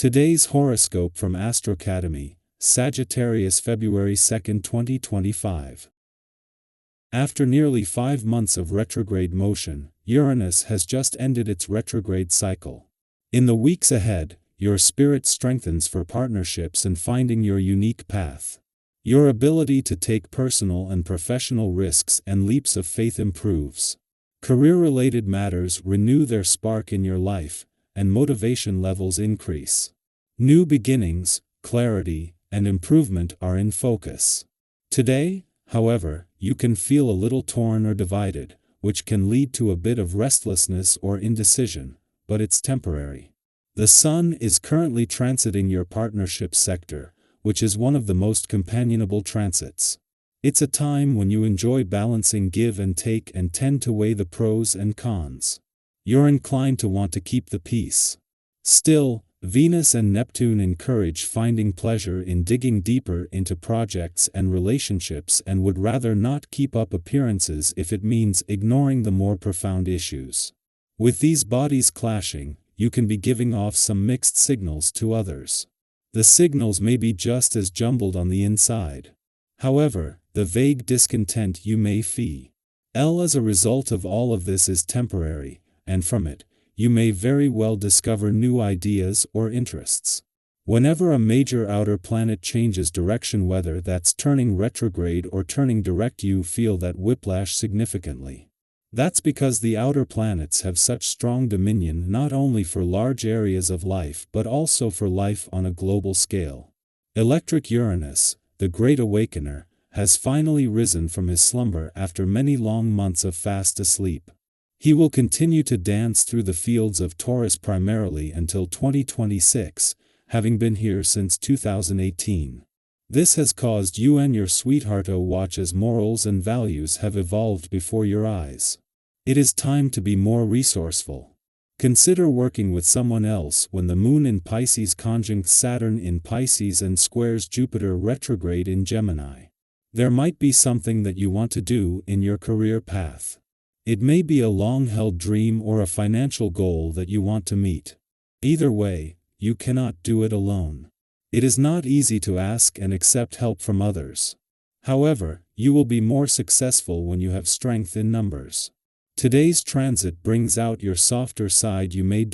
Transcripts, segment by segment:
Today's horoscope from AstroCademy, Sagittarius, February 2, 2025. After nearly 5 months of retrograde motion, Uranus has just ended its retrograde cycle. In the weeks ahead, your spirit strengthens for partnerships and finding your unique path. Your ability to take personal and professional risks and leaps of faith improves. Career-related matters renew their spark in your life, and motivation levels increase. New beginnings, clarity, and improvement are in focus. Today, however, you can feel a little torn or divided, which can lead to a bit of restlessness or indecision, but it's temporary. The Sun is currently transiting your partnership sector, which is one of the most companionable transits. It's a time when you enjoy balancing give and take and tend to weigh the pros and cons. You're inclined to want to keep the peace. Still, Venus and Neptune encourage finding pleasure in digging deeper into projects and relationships and would rather not keep up appearances if it means ignoring the more profound issues. With these bodies clashing, you can be giving off some mixed signals to others. The signals may be just as jumbled on the inside. However, the vague discontent you may feel as a result of all of this is temporary, and from it, you may very well discover new ideas or interests. Whenever a major outer planet changes direction, whether that's turning retrograde or turning direct, you feel that whiplash significantly. That's because the outer planets have such strong dominion not only for large areas of life but also for life on a global scale. Electric Uranus, the Great Awakener, has finally risen from his slumber after many long months of fast asleep. He will continue to dance through the fields of Taurus primarily until 2026, having been here since 2018. This has caused you and your sweetheart to watch as morals and values have evolved before your eyes. It is time to be more resourceful. Consider working with someone else when the Moon in Pisces conjuncts Saturn in Pisces and squares Jupiter retrograde in Gemini. There might be something that you want to do in your career path. It may be a long-held dream or a financial goal that you want to meet. Either way, you cannot do it alone. It is not easy to ask and accept help from others. However, you will be more successful when you have strength in numbers. Today's transit brings out your softer side. You may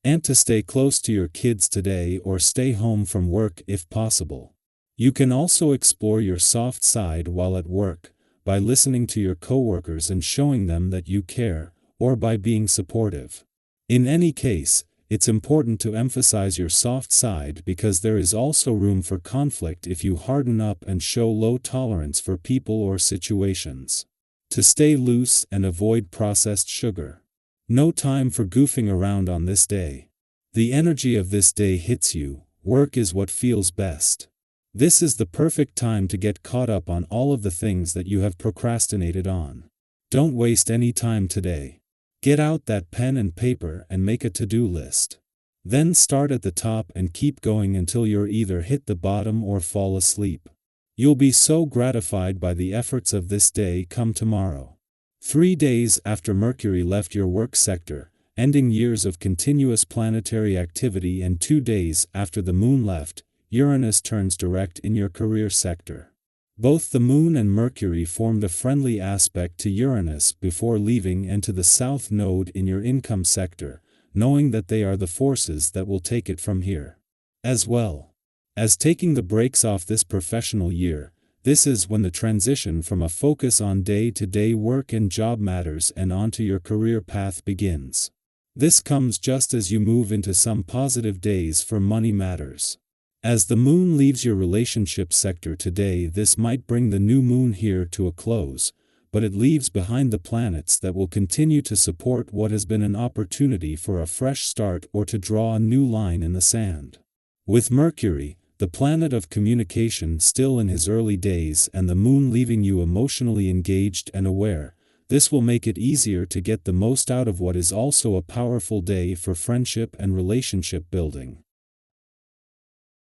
and to stay close to your kids today or stay home from work if possible. You can also explore your soft side while at work, by listening to your coworkers and showing them that you care, or by being supportive. In any case, it's important to emphasize your soft side because there is also room for conflict if you harden up and show low tolerance for people or situations. To stay loose and avoid processed sugar. No time for goofing around on this day. The energy of this day hits you. Work is what feels best. This is the perfect time to get caught up on all of the things that you have procrastinated on. Don't waste any time today. Get out that pen and paper and make a to-do list. Then start at the top and keep going until you're either hit the bottom or fall asleep. You'll be so gratified by the efforts of this day come tomorrow. 3 days after Mercury left your work sector, ending years of continuous planetary activity, and 2 days after the Moon left, Uranus turns direct in your career sector. Both the Moon and Mercury formed a friendly aspect to Uranus before leaving and to the South Node in your income sector, knowing that they are the forces that will take it from here. As well as taking the brakes off this professional year, this is when the transition from a focus on day-to-day work and job matters and onto your career path begins. This comes just as you move into some positive days for money matters. As the Moon leaves your relationship sector today, this might bring the new Moon here to a close, but it leaves behind the planets that will continue to support what has been an opportunity for a fresh start or to draw a new line in the sand. With Mercury, the planet of communication, still in his early days, and the Moon leaving you emotionally engaged and aware, this will make it easier to get the most out of what is also a powerful day for friendship and relationship building.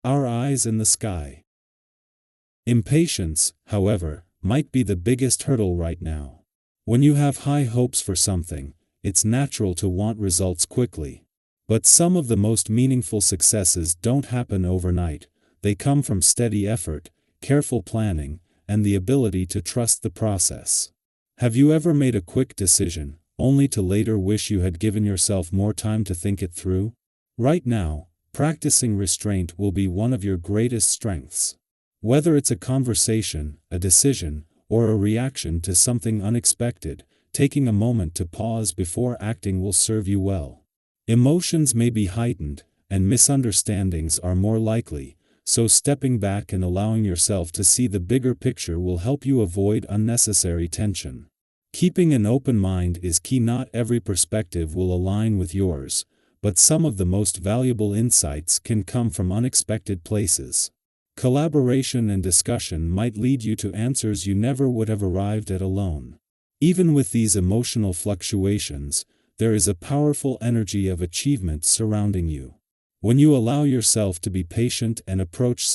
Our eyes in the sky. Impatience, however, might be the biggest hurdle right now. When you have high hopes for something, it's natural to want results quickly. But some of the most meaningful successes don't happen overnight. They come from steady effort, careful planning, and the ability to trust the process. Have you ever made a quick decision, only to later wish you had given yourself more time to think it through? Right now, practicing restraint will be one of your greatest strengths. Whether it's a conversation, a decision, or a reaction to something unexpected, taking a moment to pause before acting will serve you well. Emotions may be heightened, and misunderstandings are more likely, so stepping back and allowing yourself to see the bigger picture will help you avoid unnecessary tension. Keeping an open mind is key. Not every perspective will align with yours, but some of the most valuable insights can come from unexpected places. Collaboration and discussion might lead you to answers you never would have arrived at alone. Even with these emotional fluctuations, there is a powerful energy of achievement surrounding you. When you allow yourself to be patient and approach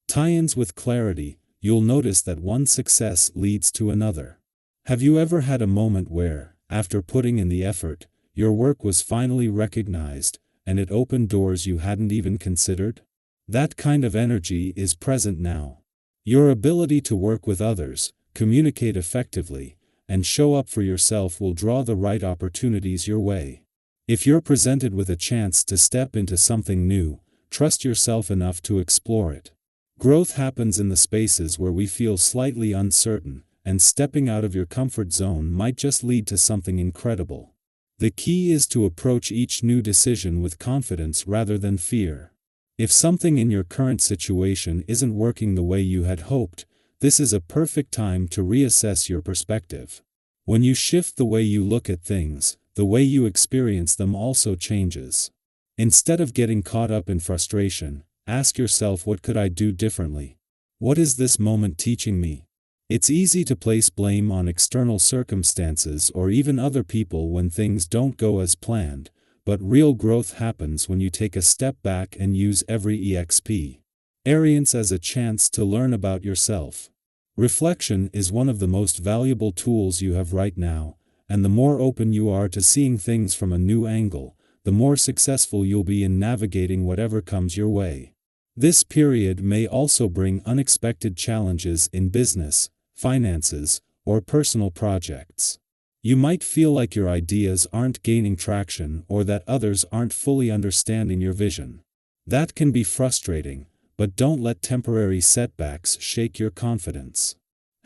tie-ins with clarity, you'll notice that one success leads to another. Have you ever had a moment where, after putting in the effort, your work was finally recognized, and it opened doors you hadn't even considered? That kind of energy is present now. Your ability to work with others, communicate effectively, and show up for yourself will draw the right opportunities your way. If you're presented with a chance to step into something new, trust yourself enough to explore it. Growth happens in the spaces where we feel slightly uncertain, and stepping out of your comfort zone might just lead to something incredible. The key is to approach each new decision with confidence rather than fear. If something in your current situation isn't working the way you had hoped, this is a perfect time to reassess your perspective. When you shift the way you look at things, the way you experience them also changes. Instead of getting caught up in frustration, ask yourself, what could I do differently? What is this moment teaching me? It's easy to place blame on external circumstances or even other people when things don't go as planned, but real growth happens when you take a step back and use every experience as a chance to learn about yourself. Reflection is one of the most valuable tools you have right now, and the more open you are to seeing things from a new angle, the more successful you'll be in navigating whatever comes your way. This period may also bring unexpected challenges in business, finances, or personal projects. You might feel like your ideas aren't gaining traction or that others aren't fully understanding your vision. That can be frustrating, but don't let temporary setbacks shake your confidence.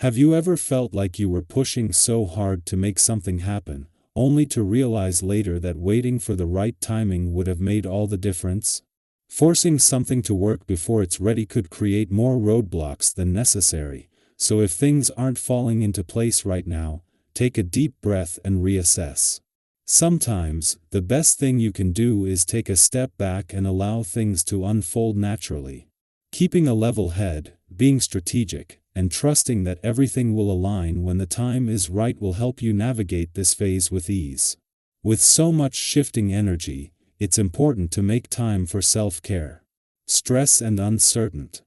Have you ever felt like you were pushing so hard to make something happen, only to realize later that waiting for the right timing would have made all the difference? Forcing something to work before it's ready could create more roadblocks than necessary, so if things aren't falling into place right now, take a deep breath and reassess. Sometimes, the best thing you can do is take a step back and allow things to unfold naturally. Keeping a level head, being strategic, and trusting that everything will align when the time is right will help you navigate this phase with ease. With so much shifting energy, it's important to make time for self-care. Stress and uncertainty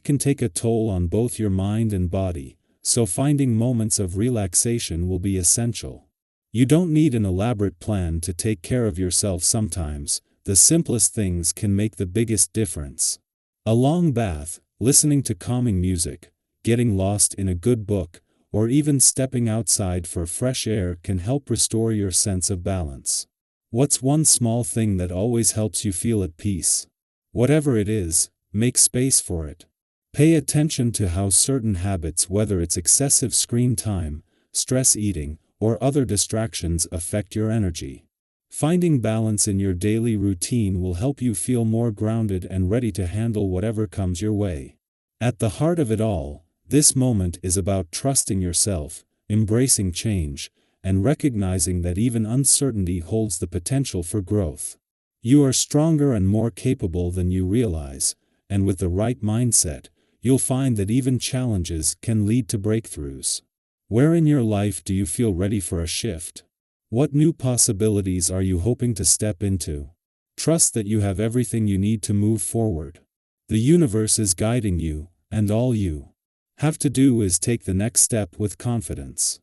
can take a toll on both your mind and body, so finding moments of relaxation will be essential. You don't need an elaborate plan to take care of yourself. Sometimes, the simplest things can make the biggest difference. A long bath, listening to calming music, getting lost in a good book, or even stepping outside for fresh air can help restore your sense of balance. What's one small thing that always helps you feel at peace? Whatever it is, make space for it. Pay attention to how certain habits, whether it's excessive screen time, stress eating, or other distractions, affect your energy. Finding balance in your daily routine will help you feel more grounded and ready to handle whatever comes your way. At the heart of it all, this moment is about trusting yourself, embracing change, and recognizing that even uncertainty holds the potential for growth. You are stronger and more capable than you realize, and with the right mindset, you'll find that even challenges can lead to breakthroughs. Where in your life do you feel ready for a shift? What new possibilities are you hoping to step into? Trust that you have everything you need to move forward. The universe is guiding you, and all you have to do is take the next step with confidence.